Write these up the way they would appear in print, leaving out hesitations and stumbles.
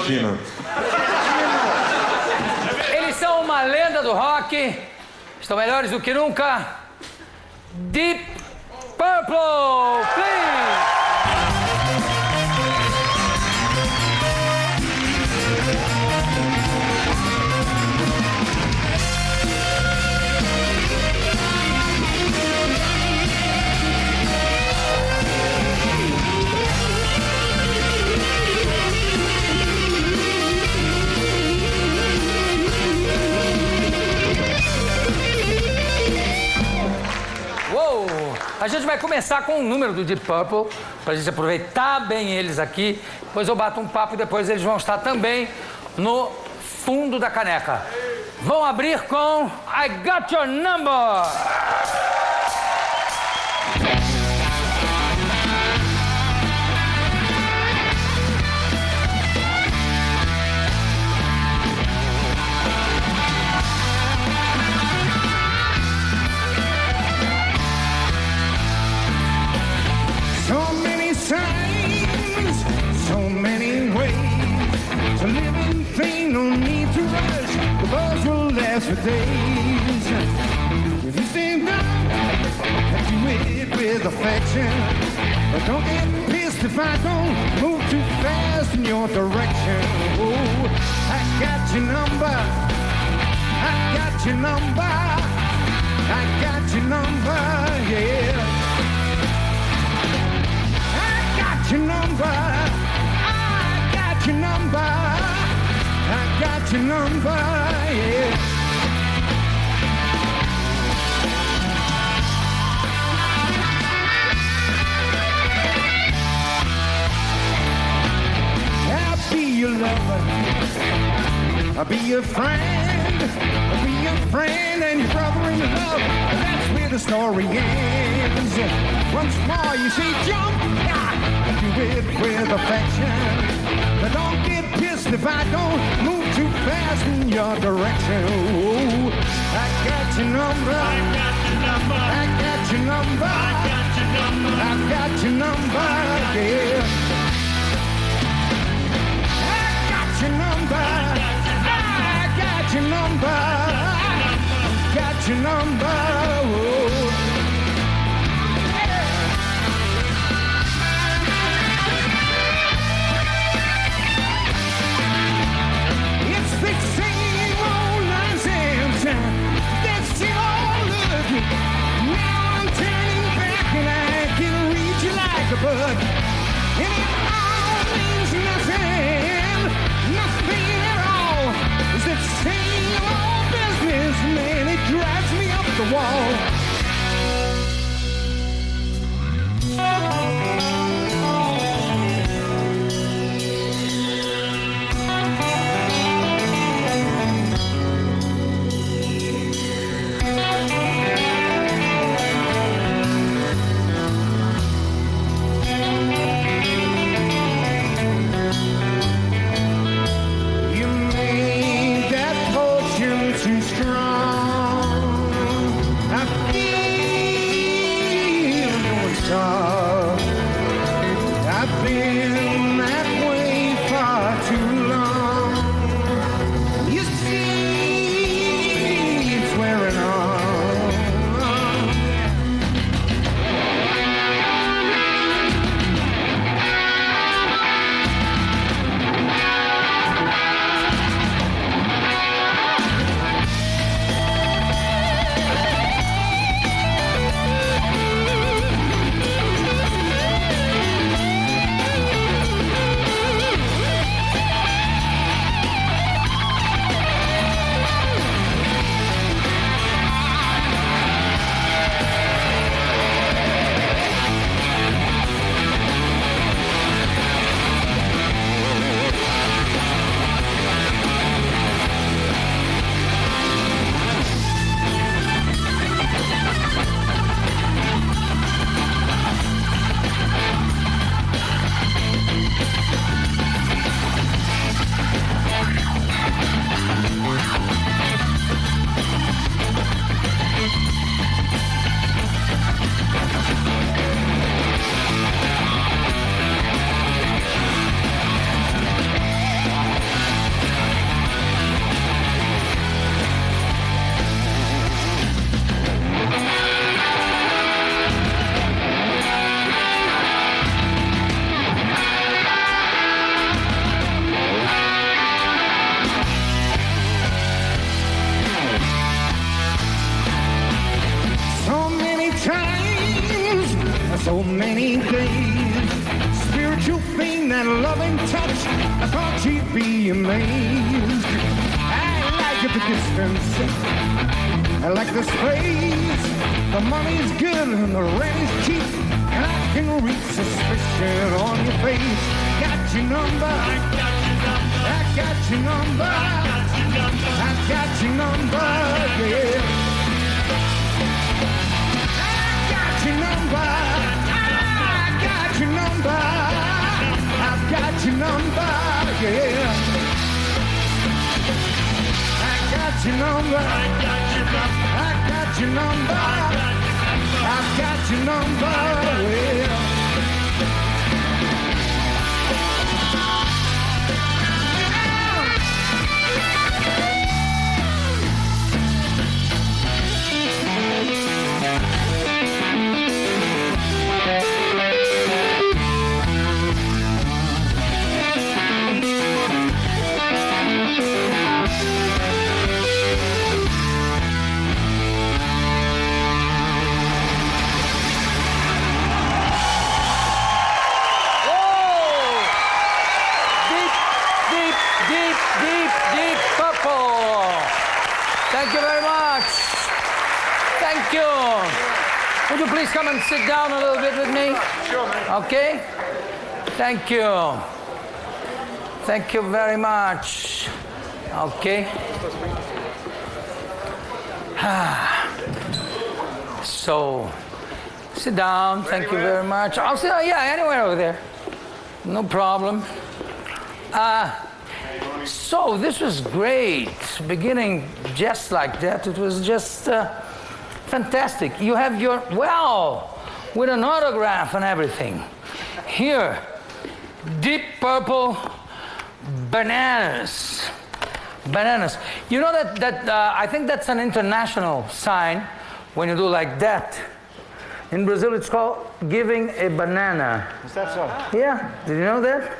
esquina. Eles são uma lenda do rock. Estão melhores do que nunca. Deep Purple, please! A gente vai começar com um número do Deep Purple, pra gente aproveitar bem eles aqui. Depois eu bato um papo e depois eles vão estar também no fundo da caneca. Vão abrir com I Got Your Number! For days, if you stay down, do it with affection. But don't get pissed if I don't move too fast in your direction. Oh, I got your number. I got your number. I got your number. Yeah. I got your number. I got your number. I got your number. Yeah. Your lover, I'll be your friend, I'll be your friend and your brother in love. That's where the story ends. Once more you say jump, I do it with affection. But don't get pissed if I don't move too fast in your direction. Oh, I got your number, I got your number, I got your number, I got your number, I got your number, yeah. Your number, I got your number, got your number. Oh. It's the same old nonsense, that same old look. Now I'm turning back and I can reach you like a bug, and it all means nothing. Nothing at all. It's that same old business, man. It drives me up the wall. many days. Spiritual thing and loving touch, I thought you'd be amazed. I like the distance, I like the space. The money's good and the rent is cheap, and I can read suspicion on your face. Got your number, I got your number, I got your number, yeah. I got your number, I got your number, I've got your number, yeah. I got your number, I got your number, I've got your number, yeah. Deep Purple. Thank you very much. Thank you. Would you please come and sit down a little bit with me? Sure, man. Okay? Thank you. Thank you very much. Okay. So, sit down. Thank you very much. I'll sit down, yeah, anywhere over there. No problem. So this was great. Beginning just like that, it was just fantastic. You have your, well, with an autograph and everything. Here, Deep Purple bananas. Bananas. You know that I think that's an international sign when you do like that. In Brazil, it's called giving a banana. Is that so? Yeah. Did you know that?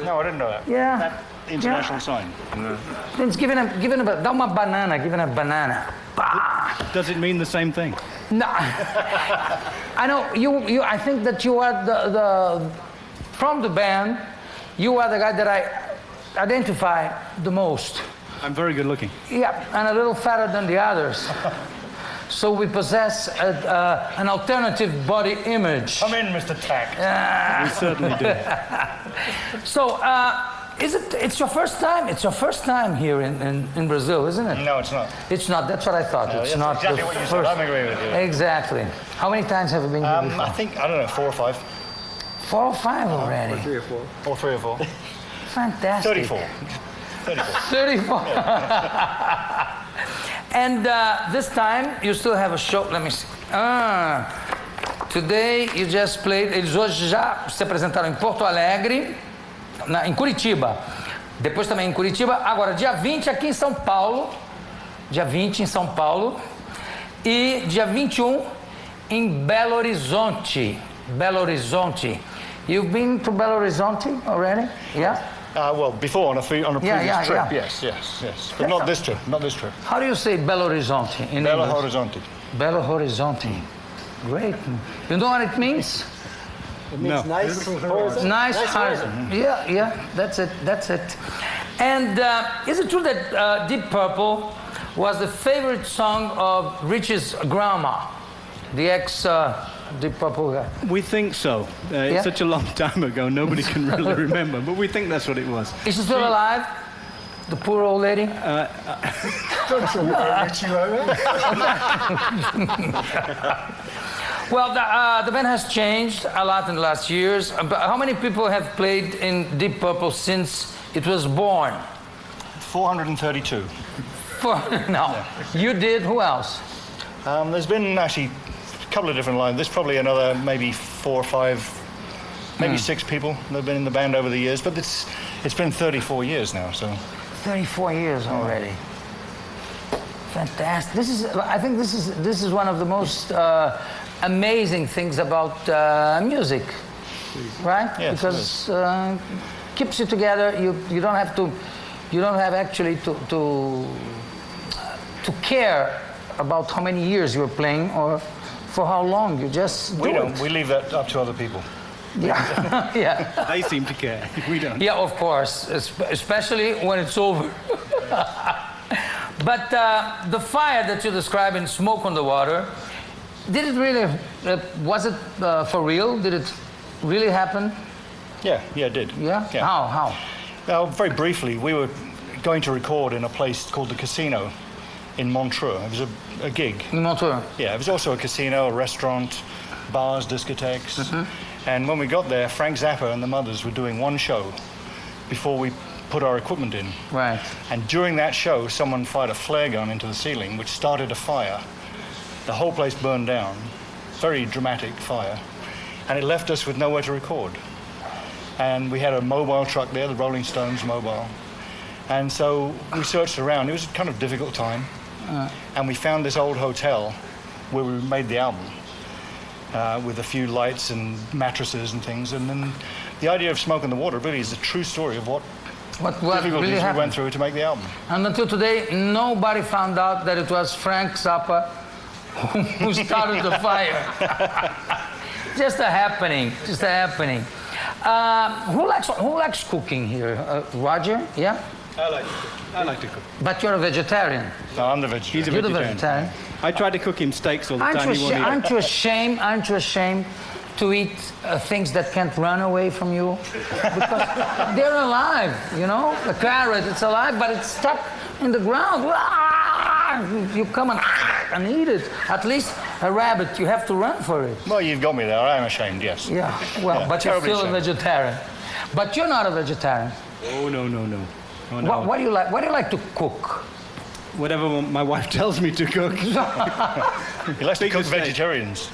No, I didn't know that. Yeah. That international sign. No. It's giving a dá uma banana, giving a banana. Bah. Does it mean the same thing? No. I know you. I think that you are the from the band. You are the guy that I identify the most. I'm very good looking. Yeah, and a little fatter than the others. So we possess an alternative body image. Come in, Mr. Tack. We certainly do. So, it's your first time? It's your first time here in Brazil, isn't it? No, it's not. It's not. That's what I thought. No, it's that's not exactly the what you first. said. I'm agreeing with you. Exactly. How many times have you been here before? I think, I don't know, 4 or 5. 4 or 5 already. Or 3 or 4. Or 3 or 4. Fantastic. 34. 34. And this time you still have a show. Let me see. Today you just played. Eles hoje já se apresentaram em Porto Alegre, em Curitiba. Depois também em Curitiba. Agora, dia 20 aqui em São Paulo. Dia 20 em São Paulo. E dia 21 em Belo Horizonte. Belo Horizonte. You've been to Belo Horizonte already? Yeah? Well, before on a previous trip, yeah. yes. But not this trip, How do you say Belo Horizonte in Belo English? Horizonte. Belo Horizonte. Great. You know what it means? It means nice horizon. Nice horizon. Yeah, that's it. And is it true that Deep Purple was the favorite song of Rich's grandma, the ex Deep Purple guy? We think so. It's such a long time ago, nobody can really remember, but we think that's what it was. Is she still alive? The poor old lady? Well, the band has changed a lot in the last years. But how many people have played in Deep Purple since it was born? 432. No. You did. Who else? There's been actually a couple of different lines. There's probably another maybe 4 or 5, maybe 6 people that have been in the band over the years. But it's been 34 years now, so. 34 years already. Fantastic. I think this is one of the most amazing things about music, right? Yes, because keeps you together. You don't have actually to care about how many years you're playing or For how long? You just We do don't. it. We leave that up to other people. Yeah, yeah. They seem to care. We don't. Yeah, of course, especially when it's over. But the fire that you describe in Smoke on the Water, did it really, was it for real? Did it really happen? Yeah, it did. Yeah? How? Now, very briefly, we were going to record in a place called the Casino in Montreux. It was a gig. In Montreux? Yeah, it was also a casino, a restaurant, bars, discotheques. And when we got there, Frank Zappa and the Mothers were doing one show before we put our equipment in. Right. And during that show, someone fired a flare gun into the ceiling, which started a fire. The whole place burned down. Very dramatic fire. And it left us with nowhere to record. And we had a mobile truck there, the Rolling Stones mobile. And so we searched around. It was a kind of difficult time. And we found this old hotel where we made the album with a few lights and mattresses and things. And then the idea of Smoke on the Water really is a true story of what difficulties really we happened. went through to make the album. And until today, nobody found out that it was Frank Zappa who started the fire. Just a happening. Who likes cooking here? Roger? Yeah? I like to cook. But you're a vegetarian. No, I'm the vegetarian. He's a You're the vegetarian. vegetarian. I try to cook him steaks all the time. He won't eat. Aren't you ashamed to eat things that can't run away from you? Because they're alive, you know? The carrot, it's alive, but it's stuck in the ground. You come and eat it. At least a rabbit, you have to run for it. Well, you've got me there. I am ashamed, yes. Yeah, well, Yeah, but you're terribly still a ashamed. vegetarian. But you're not a vegetarian. Oh, no. Oh, no. What do you like? What do you like to cook? Whatever my wife tells me to cook. He likes to Big cook mistake. vegetarians.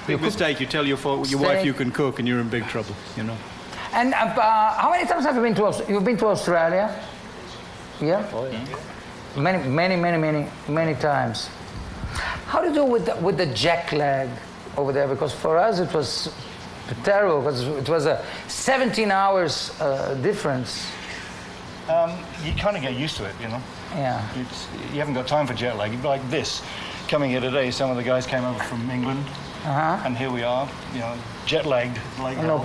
Big mistake. You tell your wife you can cook and you're in big trouble, you know. And how many times have you been to Australia? You've been to Australia? Yeah? Oh, yeah. Many times. How do you do with the jet lag over there? Because for us it was terrible, because it was a 17 hours difference. You kind of get used to it, you know. Yeah. You haven't got time for jet lag. You'd be like this. Coming here today, some of the guys came over from England, and here we are, you know, jet lagged. Like No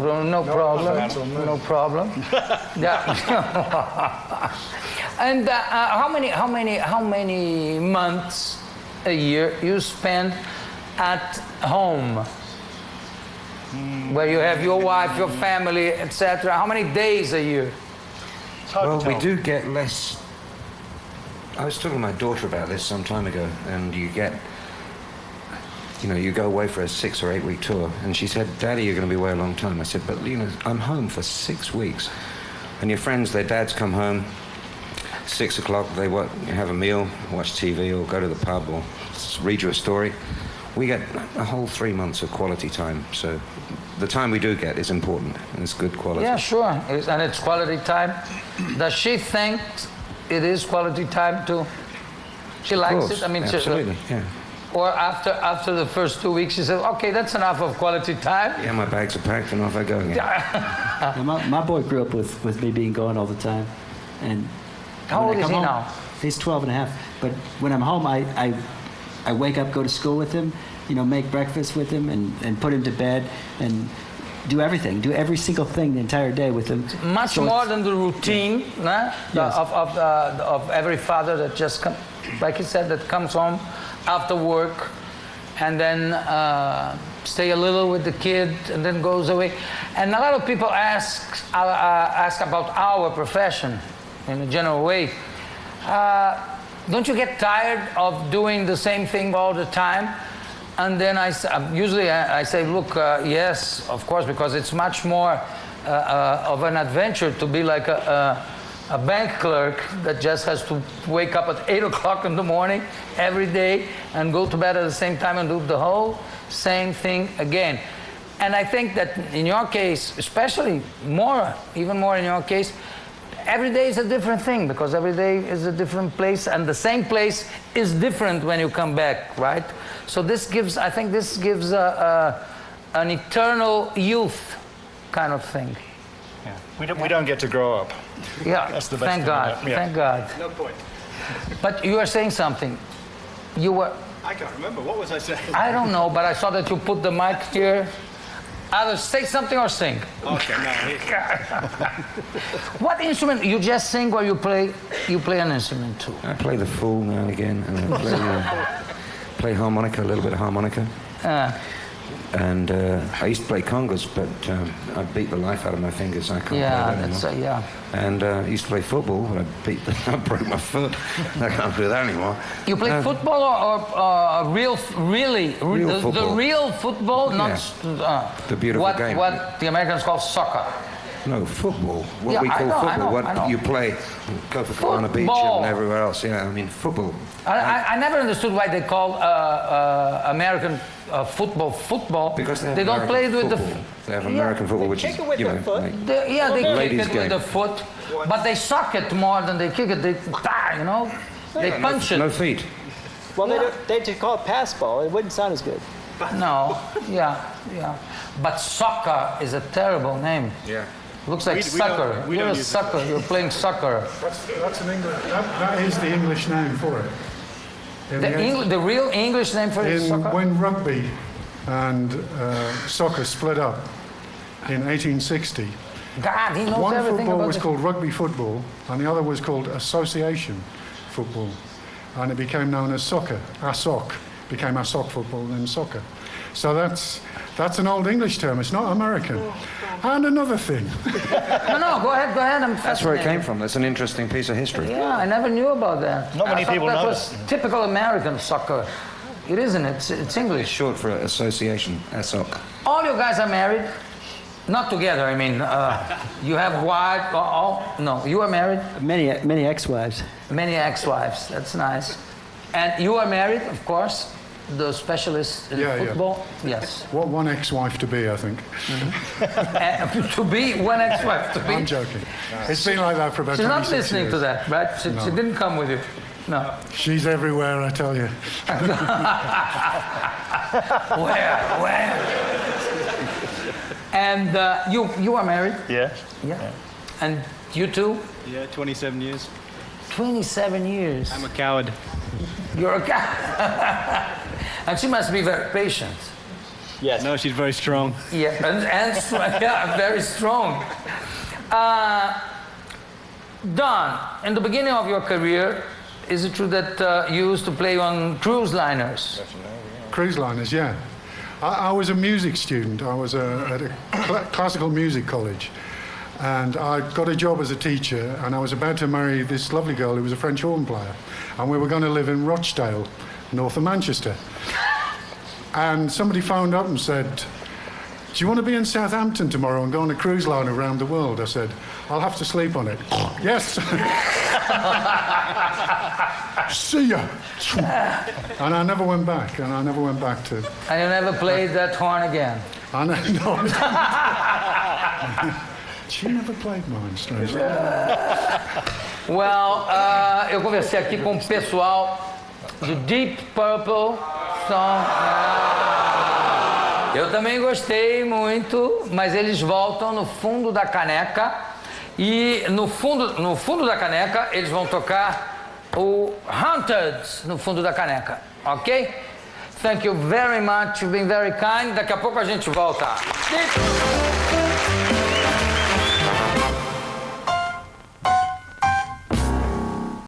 problem. Yeah. And how many months a year you spend at home, where you have your wife, your family, etc.? How many days a year? It's hard Well, to we tell. do get less. I was talking to my daughter about this some time ago, and you go away for a 6 or 8 week tour, and she said, "Daddy, you're going to be away a long time." I said, "But I'm home for 6 weeks, and your friends, their dads come home 6 o'clock. They have a meal, watch TV, or go to the pub, or read you a story. We get a whole 3 months of quality time. So the time we do get is important, and it's good quality." Yeah, sure. And it's quality time. Does she think it is quality time too? She Of likes course, it? I mean, absolutely, yeah. Or after the first 2 weeks, she said, "Okay, that's enough of quality time." Yeah, my bags are packed and off I go again. Yeah, my boy grew up with me being gone all the time. And How when old I is come he home- now? He's 12 and a half. But when I'm home, I wake up, go to school with him, make breakfast with him and put him to bed and do everything, do every single thing the entire day with him. Much So more it's- than the routine Yes. of every father that just like he said, that comes home after work and then stay a little with the kid and then goes away. And a lot of people ask about our profession in a general way. Don't you get tired of doing the same thing all the time? And then usually I say, look, yes, of course, because it's much more of an adventure to be like a bank clerk that just has to wake up at 8 o'clock in the morning every day and go to bed at the same time and do the whole same thing again. And I think that in your case, especially even more in your case, every day is a different thing, because every day is a different place, and the same place is different when you come back, right? So I think this gives an eternal youth kind of thing. Yeah. We don't get to grow up. Yeah, That's the best thank thing God, about it. Yeah. thank God. No point. But you were saying something. I can't remember. What was I saying? I don't know, but I saw that you put the mic here. Either say something or sing. Okay, no. What instrument? You just sing or you play an instrument too? I play the fool now and again, and I play harmonica, a little bit of harmonica. And I used to play congas, but I beat the life out of my fingers. I can't play that anymore. Yeah. And I used to play football, but I broke my foot. I can't do that anymore. You play football or real football? The real football, not the beautiful game. What the Americans call soccer. No, football. What we call football. What you play, go for football on a beach and everywhere else. Yeah, I mean football. I never understood why they call American football. Because they don't play it with the. They have American football, which is kick it with their foot. They kick it with game. the foot, but they suck it more than they kick it. They they punch it. No feet. Well, they call it pass ball. It wouldn't sound as good. No, yeah. But soccer is a terrible name. Yeah. Looks like sucker. You're a sucker. You're playing soccer. That's an English. That is the English name for it. The real English name for it is soccer? When rugby and soccer split up in 1860, God, he knows one everything football about was it. called rugby football and the other was called association football. And it became known as soccer. ASOC became ASOC football, then soccer. So that's an old English term. It's not American. And another thing. No, go ahead. That's where it came from. That's an interesting piece of history. Yeah, I never knew about that. Not many people know that was typical American soccer. It isn't. It's English. Short for association, ASOC. All you guys are married? Not together. I mean, you have wife. No, you are married. Many ex-wives. Many ex-wives. That's nice. And you are married, of course. The specialist in football. Yeah. Yes. What one ex-wife to be, I think. To be one ex-wife. To be. I'm joking. It's been like that for about 26 years. She's not listening to that, right? She didn't come with you. No. She's everywhere, I tell you. Where? And you are married? Yeah. And you too? Yeah, 27 years. 27 years. I'm a coward. You're a coward. And she must be very patient. Yes. No, she's very strong. Yeah, and very strong. Don, in the beginning of your career, is it true that you used to play on cruise liners? Cruise liners, yeah. I was a music student. I was at a classical music college. And I got a job as a teacher, and I was about to marry this lovely girl who was a French horn player. And we were going to live in Rochdale, north of Manchester. And somebody phoned up and said, do you want to be in Southampton tomorrow and go on a cruise line around the world? I said, I'll have to sleep on it. Yes. See ya. And I never went back, and I never went back to... And you never played that horn again? No. She never played mine, strangely. Well, eu conversei aqui com o pessoal do Deep Purple. Eu também gostei muito, mas eles voltam no fundo da caneca. E no fundo da caneca, eles vão tocar o Haunted no fundo da caneca. Ok? Thank you very much. You've been very kind. Daqui a pouco a gente volta. Deep.